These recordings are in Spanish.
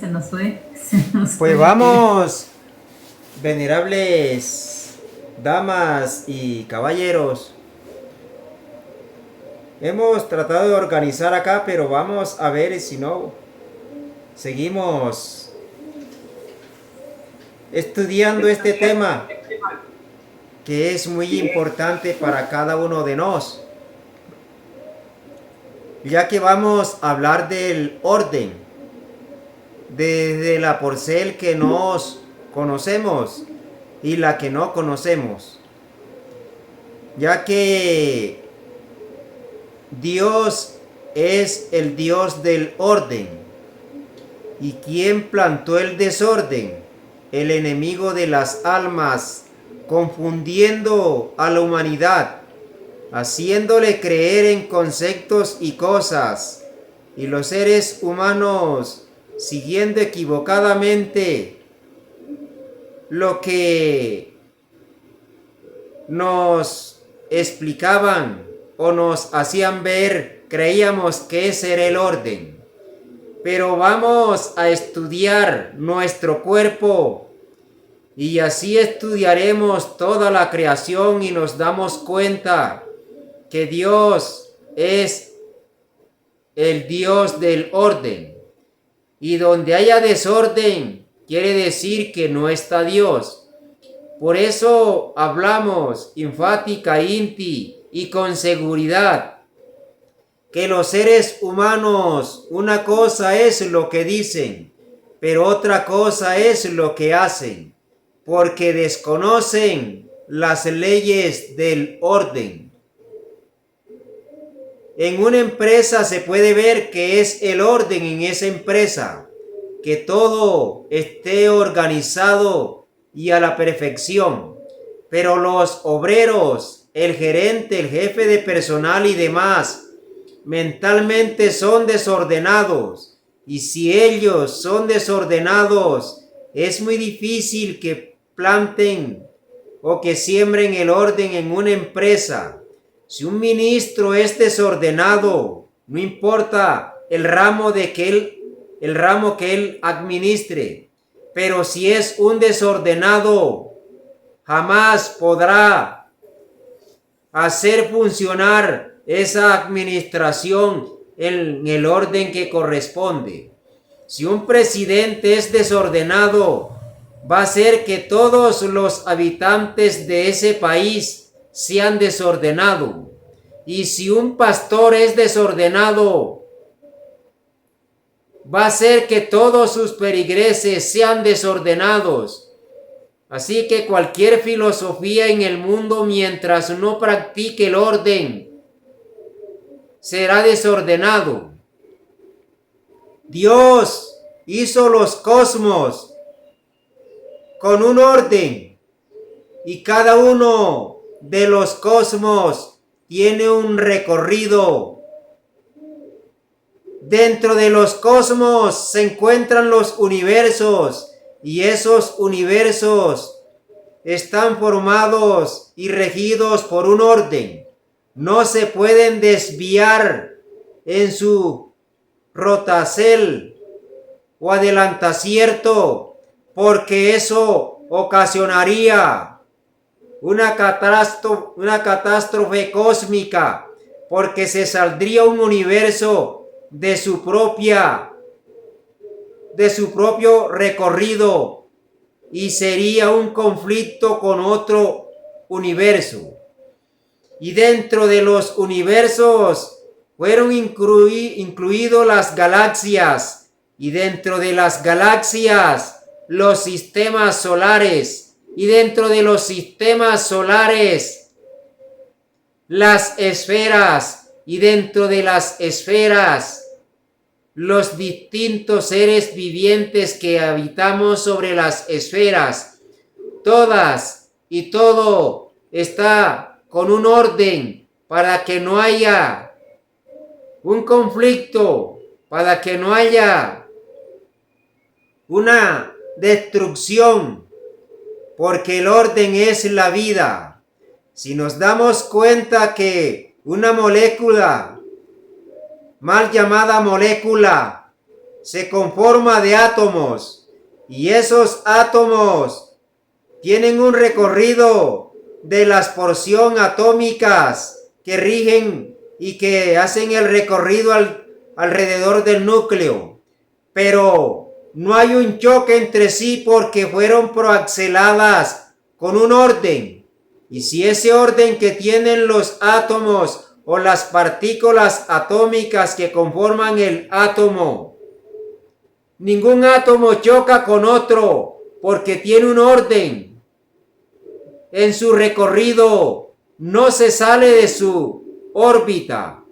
se nos fue. Pues vamos, venerables damas y caballeros. Hemos tratado de organizar acá, pero vamos a ver si no seguimos estudiando este tema que es muy importante para cada uno de nosotros, ya que vamos a hablar del orden, desde la porcel que nos conocemos y la que no conocemos, ya que Dios es el Dios del orden. ¿Y quién plantó el desorden? El enemigo de las almas, confundiendo a la humanidad, haciéndole creer en conceptos y cosas, y los seres humanos siguiendo equivocadamente lo que nos explicaban o nos hacían ver, creíamos que ese era el orden. Pero vamos a estudiar nuestro cuerpo y así estudiaremos toda la creación y nos damos cuenta que Dios es el Dios del orden. Y donde haya desorden, quiere decir que no está Dios. Por eso hablamos enfática, y con seguridad que los seres humanos, una cosa es lo que dicen, pero otra cosa es lo que hacen, porque desconocen las leyes del orden. En una empresa se puede ver que es el orden en esa empresa, que todo esté organizado y a la perfección, pero los obreros, el gerente, el jefe de personal y demás, mentalmente son desordenados, y si ellos son desordenados, es muy difícil que planten o que siembren el orden en una empresa. Si un ministro es desordenado, no importa el ramo que él administre, pero si es un desordenado, jamás podrá hacer funcionar esa administración en el orden que corresponde. Si un presidente es desordenado, va a hacer que todos los habitantes de ese país sean desordenados. Y si un pastor es desordenado, va a hacer que todos sus peligreses sean desordenados. Así que cualquier filosofía en el mundo, mientras no practique el orden, será desordenado. Dios hizo los cosmos con un orden y cada uno de los cosmos tiene un recorrido. Dentro de los cosmos se encuentran los universos y esos universos están formados y regidos por un orden. No se pueden desviar en su rotacel o adelantacierto, porque eso ocasionaría una catástrofe cósmica, porque se saldría un universo de su propio recorrido y sería un conflicto con otro universo. Y dentro de los universos fueron incluidos las galaxias, y dentro de las galaxias los sistemas solares, y dentro de los sistemas solares las esferas, y dentro de las esferas los distintos seres vivientes que habitamos sobre las esferas. Todas y todo está con un orden para que no haya un conflicto, para que no haya una destrucción, porque el orden es la vida. Si nos damos cuenta que una molécula, mal llamada molécula, se conforma de átomos y esos átomos tienen un recorrido de las porciones atómicas que rigen y que hacen el recorrido alrededor del núcleo, pero no hay un choque entre sí porque fueron proaxeladas con un orden. Y si ese orden que tienen los átomos o las partículas atómicas que conforman el átomo, ningún átomo choca con otro porque tiene un orden en su recorrido, no se sale de su órbita.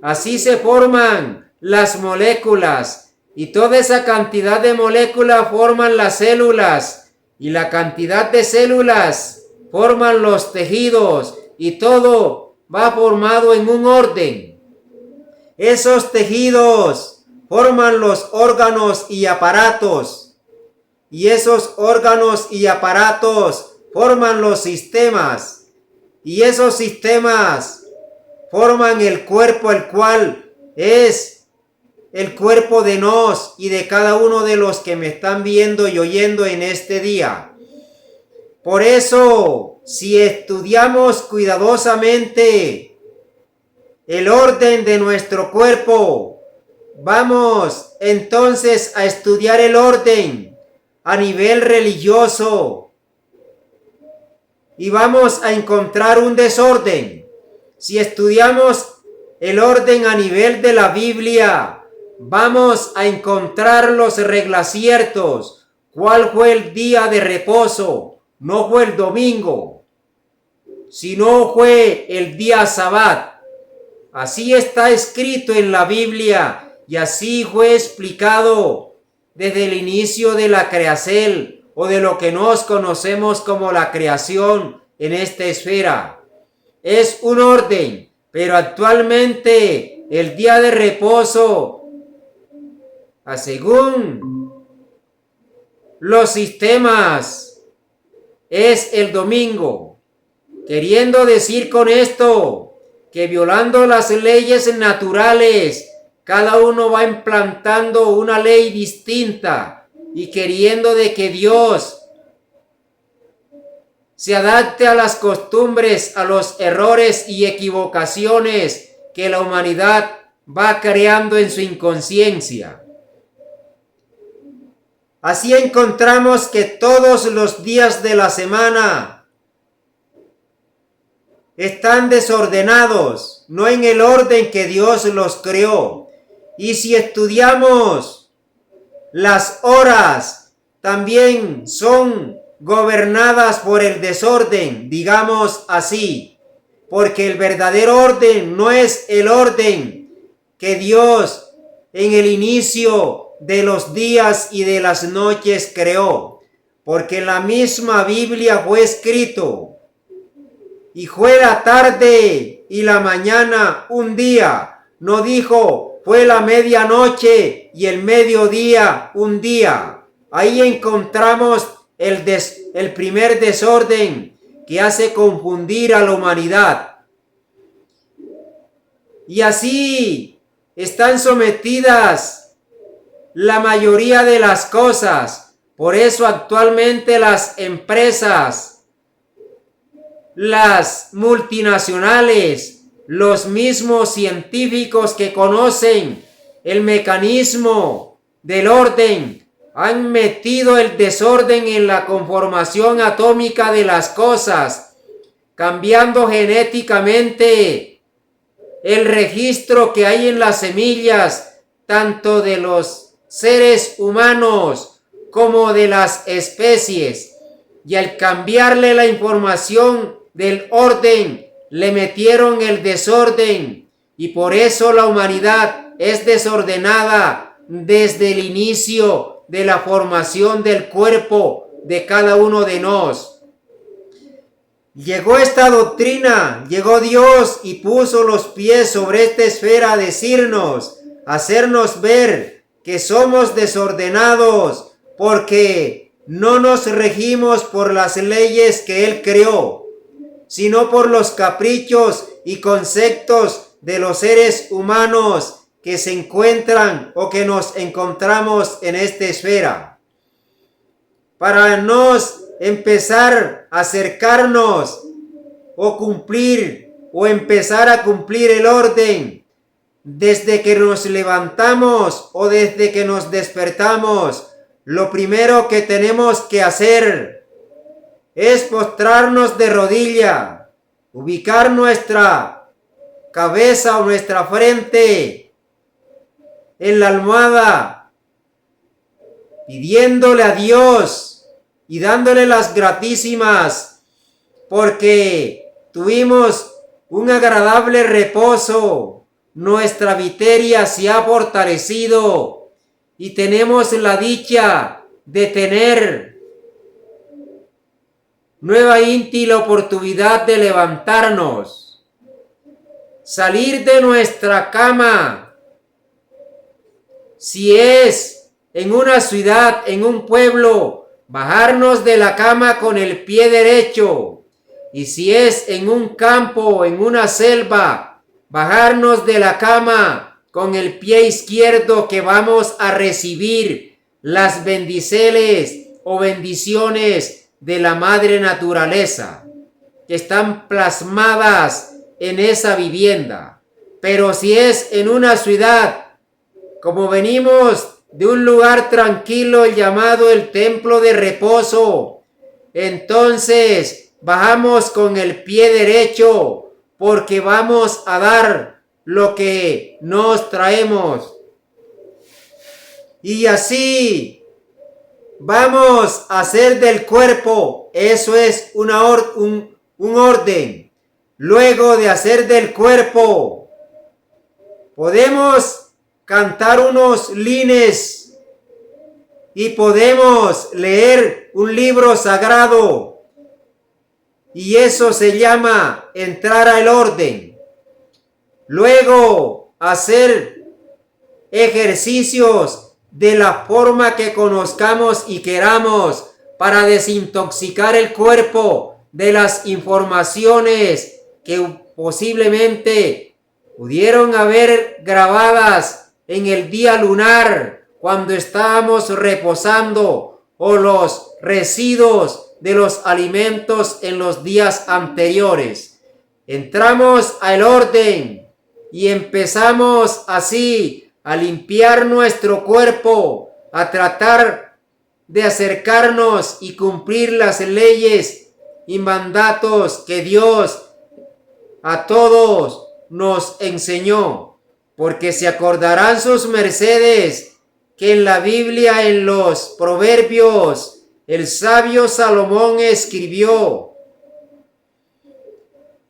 Así se forman las moléculas y toda esa cantidad de moléculas forman las células y la cantidad de células forman los tejidos y todo va formado en un orden. Esos tejidos forman los órganos y aparatos y esos órganos y aparatos forman los sistemas y esos sistemas forman el cuerpo, el cual es el cuerpo de nos y de cada uno de los que me están viendo y oyendo en este día. Por eso, si estudiamos cuidadosamente el orden de nuestro cuerpo, vamos entonces a estudiar el orden a nivel religioso y vamos a encontrar un desorden. Si estudiamos el orden a nivel de la Biblia, vamos a encontrar los reglaciertos. ¿Cuál fue el día de reposo? No fue el domingo, sino fue el día Sabbat. Así está escrito en la Biblia y así fue explicado desde el inicio de la creación o de lo que nos conocemos como la creación en esta esfera. Es un orden, pero actualmente el día de reposo, según los sistemas, es el domingo, queriendo decir con esto que violando las leyes naturales, cada uno va implantando una ley distinta y queriendo de que Dios se adapte a las costumbres, a los errores y equivocaciones que la humanidad va creando en su inconsciencia. Así encontramos que todos los días de la semana están desordenados, no en el orden que Dios los creó. Y si estudiamos las horas, también son gobernadas por el desorden, digamos así, porque el verdadero orden no es el orden que Dios en el inicio de los días y de las noches creó, porque en la misma Biblia fue escrito, y fue la tarde y la mañana un día, no dijo fue la medianoche y el mediodía un día. Ahí encontramos el primer desorden que hace confundir a la humanidad. Y así están sometidas la mayoría de las cosas. Por eso actualmente las empresas, las multinacionales, los mismos científicos que conocen el mecanismo del orden, han metido el desorden en la conformación atómica de las cosas, cambiando genéticamente el registro que hay en las semillas, tanto de los seres humanos como de las especies, y al cambiarle la información del orden, le metieron el desorden, y por eso la humanidad es desordenada desde el inicio de la formación del cuerpo de cada uno de nosotros. Llegó esta doctrina, llegó Dios y puso los pies sobre esta esfera a decirnos, hacernos ver que somos desordenados porque no nos regimos por las leyes que Él creó, sino por los caprichos y conceptos de los seres humanos que se encuentran o que nos encontramos en esta esfera. Para nos empezar a acercarnos o cumplir o empezar a cumplir el orden desde que nos levantamos o desde que nos despertamos, lo primero que tenemos que hacer es postrarnos de rodilla, ubicar nuestra cabeza o nuestra frente en la almohada, pidiéndole a Dios y dándole las gratísimas porque tuvimos un agradable reposo, nuestra viteria se ha fortalecido y tenemos la dicha de tener nuevamente la oportunidad de levantarnos, salir de nuestra cama. Si es en una ciudad, en un pueblo, bajarnos de la cama con el pie derecho. Y si es en un campo, en una selva, bajarnos de la cama con el pie izquierdo, que vamos a recibir las bendiciones o bendiciones de la madre naturaleza que están plasmadas en esa vivienda. Pero si es en una ciudad, como venimos de un lugar tranquilo llamado el templo de reposo, entonces bajamos con el pie derecho porque vamos a dar lo que nos traemos. Y así vamos a hacer del cuerpo, eso es un orden. Luego de hacer del cuerpo, podemos cantar unos lines y podemos leer un libro sagrado. Y eso se llama entrar al orden. Luego, hacer ejercicios de la forma que conozcamos y queramos para desintoxicar el cuerpo de las informaciones que posiblemente pudieron haber grabadas en el día lunar cuando estábamos reposando, o los residuos de los alimentos en los días anteriores. Entramos al orden y empezamos así a limpiar nuestro cuerpo, a tratar de acercarnos y cumplir las leyes y mandatos que Dios a todos nos enseñó, porque se acordarán sus mercedes que en la Biblia, en los Proverbios, el sabio Salomón escribió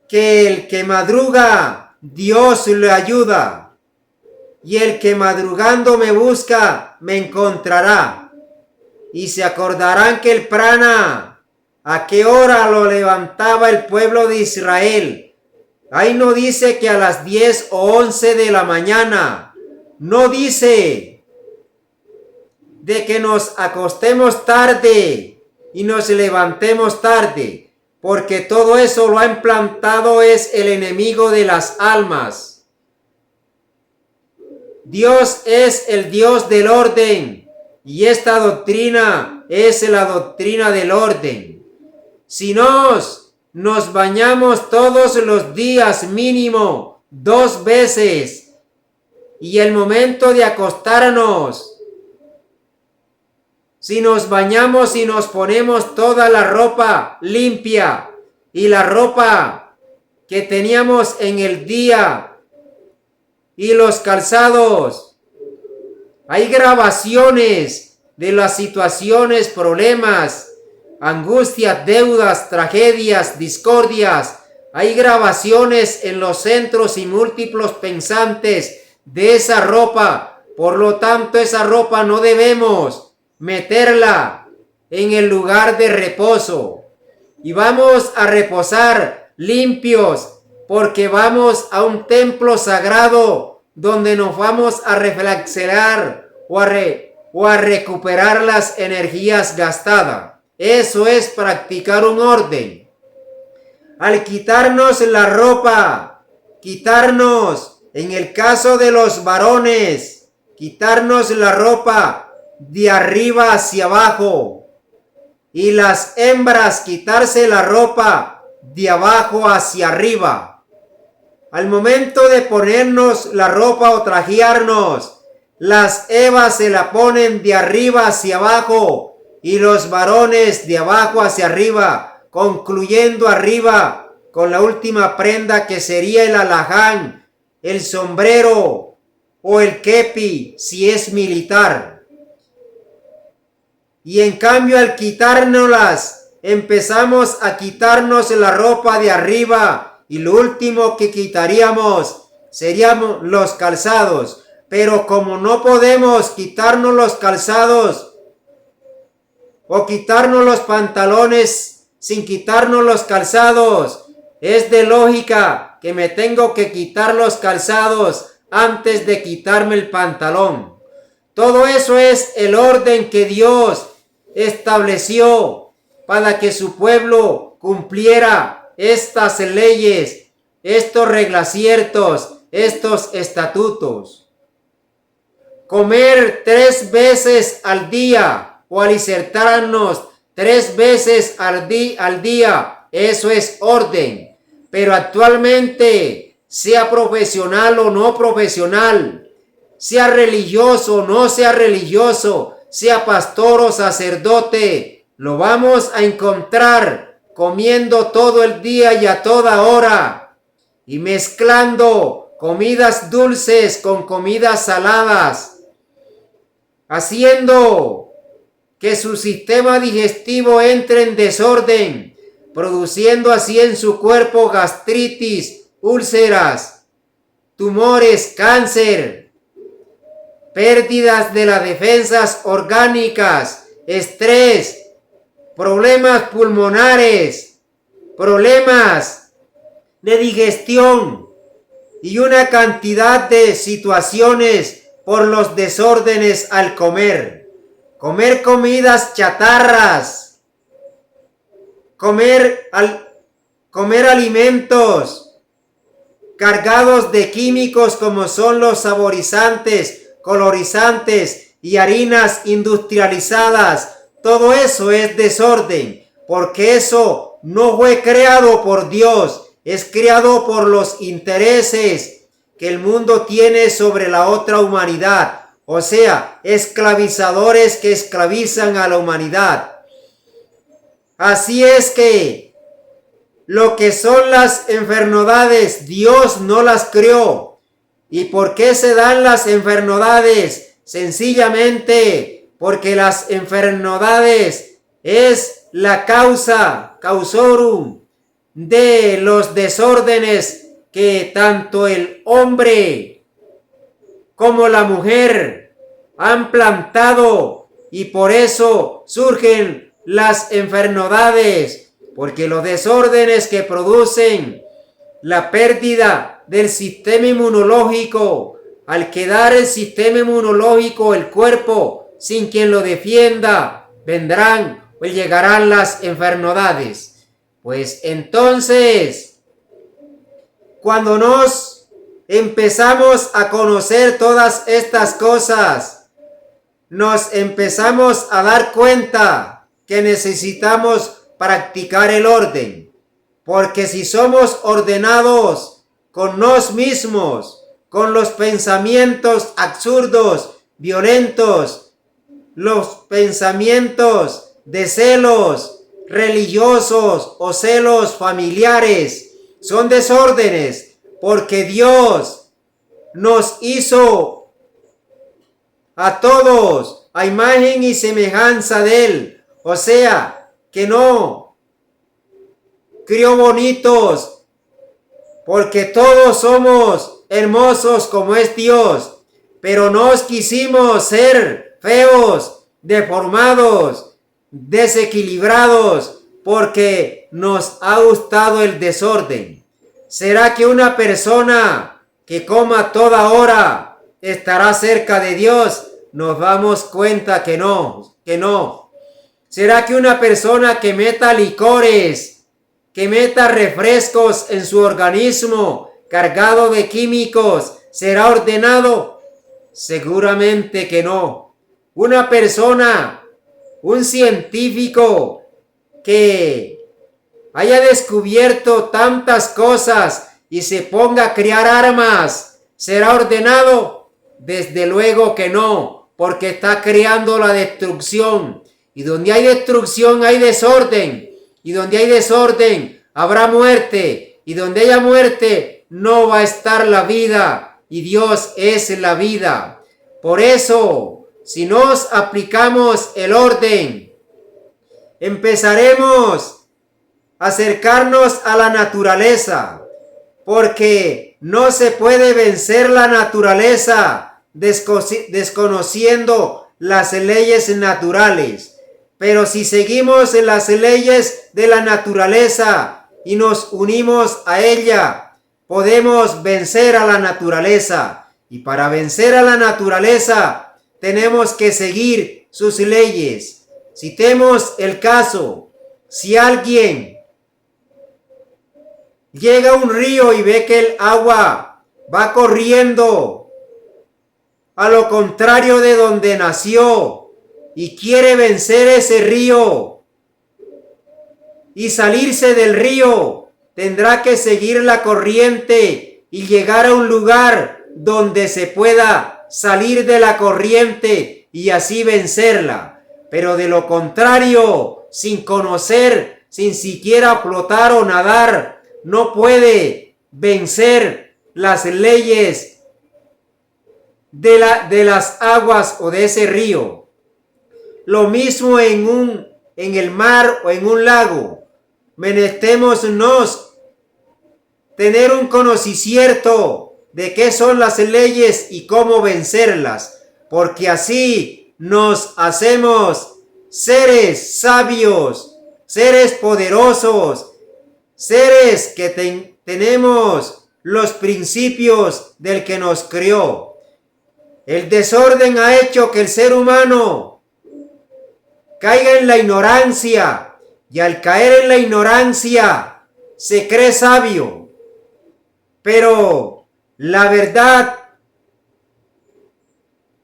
que el que madruga, Dios le ayuda, y el que madrugando me busca, me encontrará. Y se acordarán que el prana, ¿a qué hora lo levantaba el pueblo de Israel? Ahí no dice que a las 10 o 11 de la mañana, no dice de que nos acostemos tarde y nos levantemos tarde, porque todo eso lo ha implantado es el enemigo de las almas. Dios es el Dios del orden y esta doctrina es la doctrina del orden. Si nos bañamos todos los días mínimo 2 veces y el momento de acostarnos, si nos bañamos y nos ponemos toda la ropa limpia y la ropa que teníamos en el día y los calzados, hay grabaciones de las situaciones, problemas, angustias, deudas, tragedias, discordias. Hay grabaciones en los centros y múltiplos pensantes de esa ropa. Por lo tanto, esa ropa no debemos meterla en el lugar de reposo. Y vamos a reposar limpios, porque vamos a un templo sagrado donde nos vamos a reflexionar o a recuperar las energías gastadas. Eso es practicar un orden. Al quitarnos la ropa, quitarnos En el caso de los varones, quitarnos la ropa de arriba hacia abajo, y las hembras quitarse la ropa de abajo hacia arriba. Al momento de ponernos la ropa o trajearnos, las evas se la ponen de arriba hacia abajo y los varones de abajo hacia arriba, concluyendo arriba con la última prenda que sería el alaján, el sombrero o el kepi si es militar. Y en cambio al quitárnoslas, empezamos a quitarnos la ropa de arriba y lo último que quitaríamos serían los calzados. Pero como no podemos quitarnos los calzados o quitarnos los pantalones sin quitarnos los calzados, es de lógica que me tengo que quitar los calzados antes de quitarme el pantalón. Todo eso es el orden que Dios estableció para que su pueblo cumpliera estas leyes, estos reglaciertos, estos estatutos. Comer 3 veces al día o alimentarnos 3 veces al día, eso es orden. Pero actualmente, sea profesional o no profesional, sea religioso o no sea religioso, sea pastor o sacerdote, lo vamos a encontrar comiendo todo el día y a toda hora y mezclando comidas dulces con comidas saladas, haciendo que su sistema digestivo entre en desorden, produciendo así en su cuerpo gastritis, úlceras, tumores, cáncer, pérdidas de las defensas orgánicas, estrés, problemas pulmonares, problemas de digestión y una cantidad de situaciones por los desórdenes al comer. Comer comidas chatarras, comer alimentos cargados de químicos como son los saborizantes, colorizantes y harinas industrializadas. Todo eso es desorden, porque eso no fue creado por Dios, es creado por los intereses que el mundo tiene sobre la otra humanidad. O sea, esclavizadores que esclavizan a la humanidad. Así es que lo que son las enfermedades, Dios no las creó. ¿Y por qué se dan las enfermedades? Sencillamente porque las enfermedades es la causorum de los desórdenes que tanto el hombre como la mujer han plantado, y por eso surgen las enfermedades, porque los desórdenes que producen la pérdida del sistema inmunológico, al quedar el sistema inmunológico, el cuerpo, sin quien lo defienda, vendrán o llegarán las enfermedades. Pues entonces, cuando nos empezamos a conocer todas estas cosas, nos empezamos a dar cuenta que necesitamos practicar el orden. Porque si somos ordenados con nos mismos, con los pensamientos absurdos, violentos, los pensamientos de celos religiosos o celos familiares, son desórdenes, porque Dios nos hizo a todos a imagen y semejanza de Él. O sea, que no crió bonitos, porque todos somos hermosos como es Dios, pero nos quisimos ser feos, deformados, desequilibrados, porque nos ha gustado el desorden. ¿Será que una persona que coma toda hora estará cerca de Dios? Nos damos cuenta que no, ¿Será que una persona que meta licores, que meta refrescos en su organismo cargado de químicos, ¿Será ordenado? Seguramente que no. Una persona, un científico que haya descubierto tantas cosas y se ponga a crear armas, ¿será ordenado? Desde luego que no, porque está creando la destrucción. Y donde hay destrucción hay desorden. Y donde hay desorden habrá muerte. Y donde haya muerte no va a estar la vida. Y Dios es la vida. Por eso, si nos aplicamos el orden, empezaremos a acercarnos a la naturaleza. Porque no se puede vencer la naturaleza desconociendo las leyes naturales. Pero si seguimos en las leyes de la naturaleza y nos unimos a ella, podemos vencer a la naturaleza. Y para vencer a la naturaleza, tenemos que seguir sus leyes. Citemos el caso. Si alguien llega a un río y ve que el agua va corriendo a lo contrario de donde nació, y quiere vencer ese río y salirse del río, tendrá que seguir la corriente y llegar a un lugar donde se pueda salir de la corriente y así vencerla. Pero de lo contrario, sin conocer, sin siquiera flotar o nadar, no puede vencer las leyes de las aguas o de ese río. Lo mismo en el mar o en un lago. Menestémonos tener un conocimiento de qué son las leyes y cómo vencerlas, porque así nos hacemos seres sabios, seres poderosos, seres que tenemos los principios del que nos creó. El desorden ha hecho que el ser humano caiga en la ignorancia, y al caer en la ignorancia se cree sabio. Pero la verdad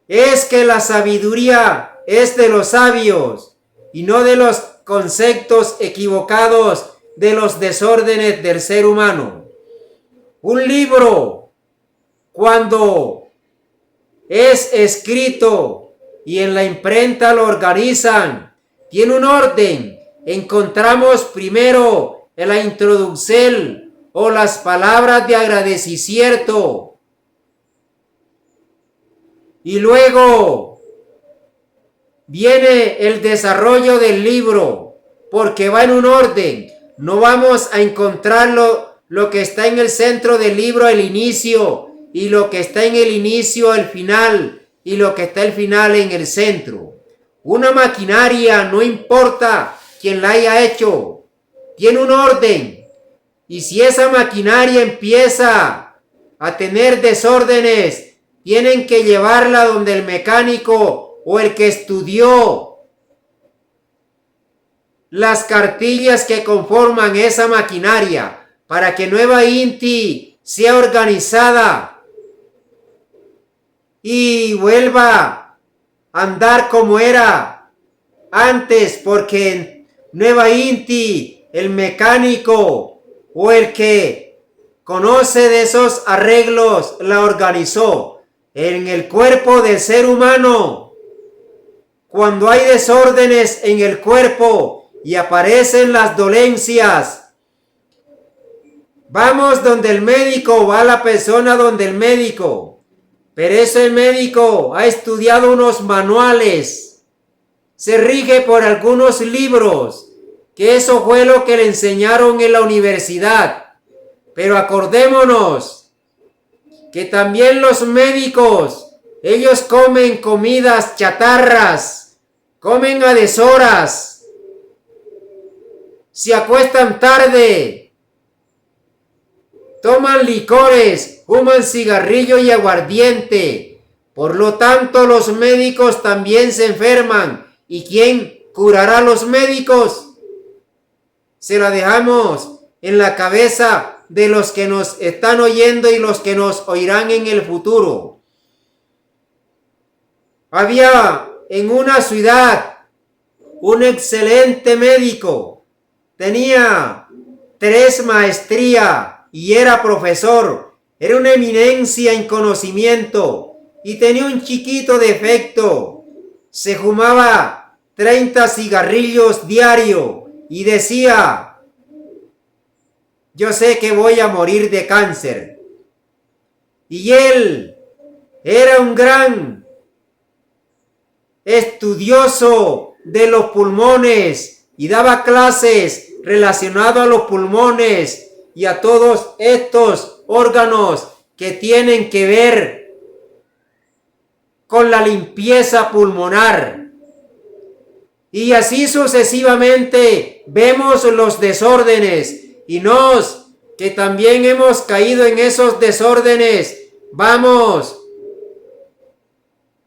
es que la sabiduría es de los sabios y no de los conceptos equivocados de los desórdenes del ser humano. Un libro, cuando es escrito y en la imprenta lo organizan, tiene un orden. Encontramos primero en la introducción o las palabras de agradecimiento. Y luego viene el desarrollo del libro, porque va en un orden. No vamos a encontrarlo lo que está en el centro del libro, el inicio, y lo que está en el inicio, el final, y lo que está el final en el centro. Una maquinaria, no importa quién la haya hecho, tiene un orden. Y si esa maquinaria empieza a tener desórdenes, tienen que llevarla donde el mecánico o el que estudió las cartillas que conforman esa maquinaria para que Nueva Inti sea organizada y vuelva a andar como era antes, porque en Nueva Inti el mecánico o el que conoce de esos arreglos la organizó. En el cuerpo del ser humano, cuando hay desórdenes en el cuerpo y aparecen las dolencias, vamos donde el médico, va la persona donde el médico, pero ese médico ha estudiado unos manuales, se rige por algunos libros, que eso fue lo que le enseñaron en la universidad. Pero acordémonos que también los médicos, ellos comen comidas chatarras, comen a deshoras, se acuestan tarde, toman licores, fuman cigarrillo y aguardiente. Por lo tanto, los médicos también se enferman. ¿Y quién curará a los médicos? Se la dejamos en la cabeza de los que nos están oyendo y los que nos oirán en el futuro. Había en una ciudad un excelente médico, tenía 3 maestrías y era profesor, era una eminencia en conocimiento y tenía un chiquito defecto. Se fumaba 30 cigarrillos diario y decía: yo sé que voy a morir de cáncer. Y él era un gran estudioso de los pulmones y daba clases relacionadas a los pulmones y a todos estos órganos que tienen que ver con la limpieza pulmonar. Y así sucesivamente vemos los desórdenes y que también hemos caído en esos desórdenes, vamos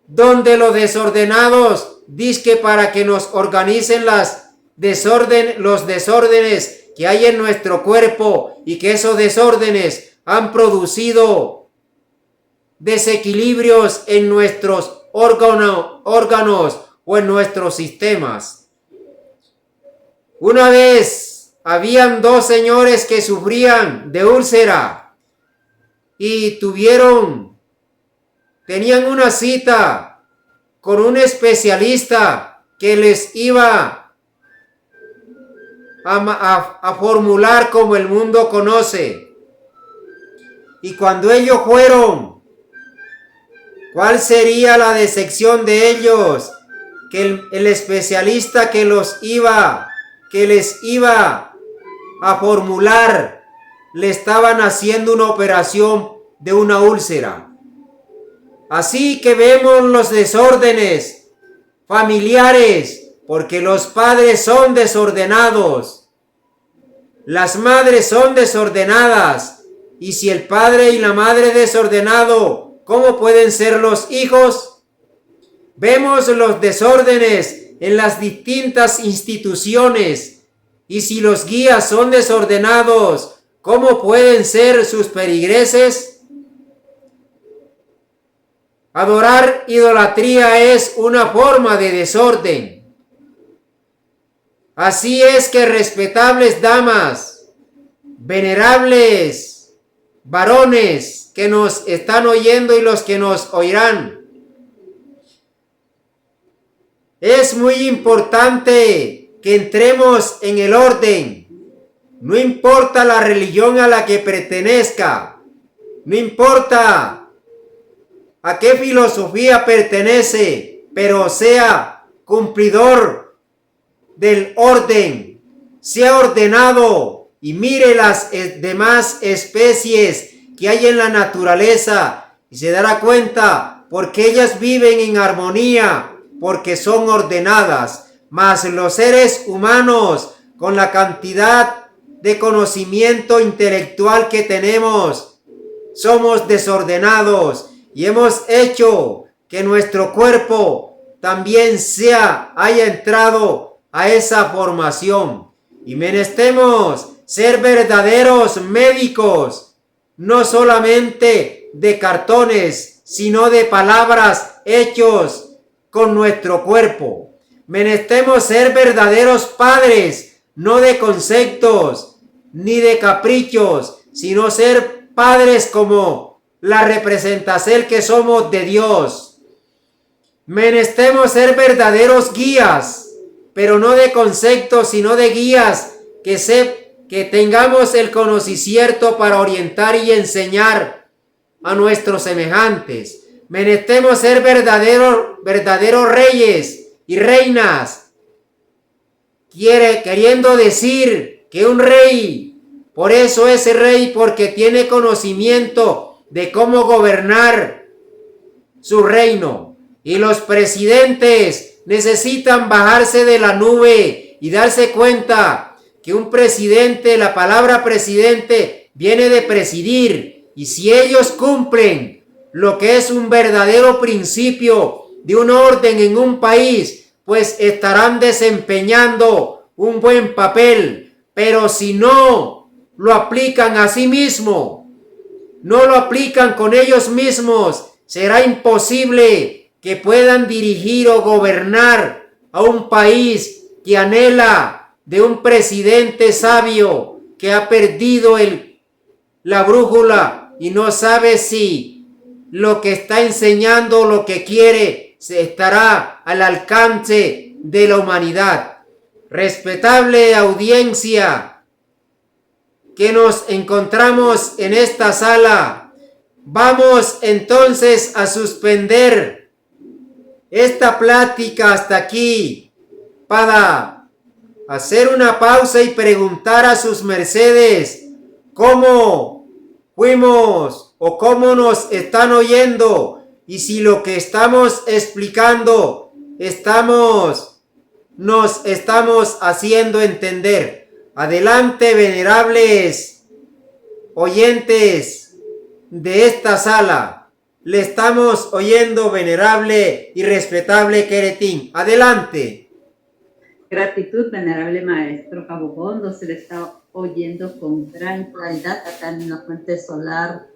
donde los desordenados dizque para que nos organicen los desórdenes que hay en nuestro cuerpo y que esos desórdenes han producido desequilibrios en nuestros órganos o en nuestros sistemas. Una vez habían 2 señores que sufrían de úlcera y tenían una cita con un especialista que les iba a formular como el mundo conoce. Y cuando ellos fueron, ¿cuál sería la decepción de ellos? Que el especialista que les iba a formular, le estaban haciendo una operación de una úlcera. Así que vemos los desórdenes familiares, porque los padres son desordenados, las madres son desordenadas, y si el padre y la madre desordenado, ¿cómo pueden ser los hijos? Vemos los desórdenes en las distintas instituciones, y si los guías son desordenados, ¿cómo pueden ser sus feligreses? Adorar idolatría es una forma de desorden. Así es que, respetables damas, venerables varones que nos están oyendo y los que nos oirán, es muy importante que entremos en el orden. No importa la religión a la que pertenezca, no importa a qué filosofía pertenece, pero sea cumplidor del orden, sea ordenado y mire las demás especies que hay en la naturaleza y se dará cuenta porque ellas viven en armonía, porque son ordenadas. Mas los seres humanos, con la cantidad de conocimiento intelectual que tenemos, somos desordenados y hemos hecho que nuestro cuerpo también haya entrado a esa formación. Y menestemos ser verdaderos médicos, no solamente de cartones, sino de palabras, hechos con nuestro cuerpo. Menestemos ser verdaderos padres, no de conceptos ni de caprichos, sino ser padres como la representación que somos de Dios. Menestemos ser verdaderos guías, pero no de conceptos, sino de guías que tengamos el conocimiento para orientar y enseñar a nuestros semejantes. Menestemos ser verdaderos reyes y reinas, queriendo decir que un rey, por eso es rey, porque tiene conocimiento de cómo gobernar su reino. Y los presidentes necesitan bajarse de la nube y darse cuenta que un presidente, la palabra presidente viene de presidir, y si ellos cumplen lo que es un verdadero principio de un orden en un país, pues estarán desempeñando un buen papel. Pero si no lo aplican a sí mismo, no lo aplican con ellos mismos, será imposible que puedan dirigir o gobernar a un país que anhela de un presidente sabio que ha perdido la brújula y no sabe si lo que está enseñando, lo que quiere, se estará al alcance de la humanidad. Respetable audiencia que nos encontramos en esta sala, vamos entonces a suspender esta plática hasta aquí para hacer una pausa y preguntar a sus mercedes cómo fuimos o cómo nos están oyendo y si lo que estamos explicando nos estamos haciendo entender. Adelante, venerables oyentes de esta sala. Le estamos oyendo, venerable y respetable Queretín. Adelante. Gratitud, venerable maestro Cabogondo, se le está oyendo con gran claridad acá en la fuente solar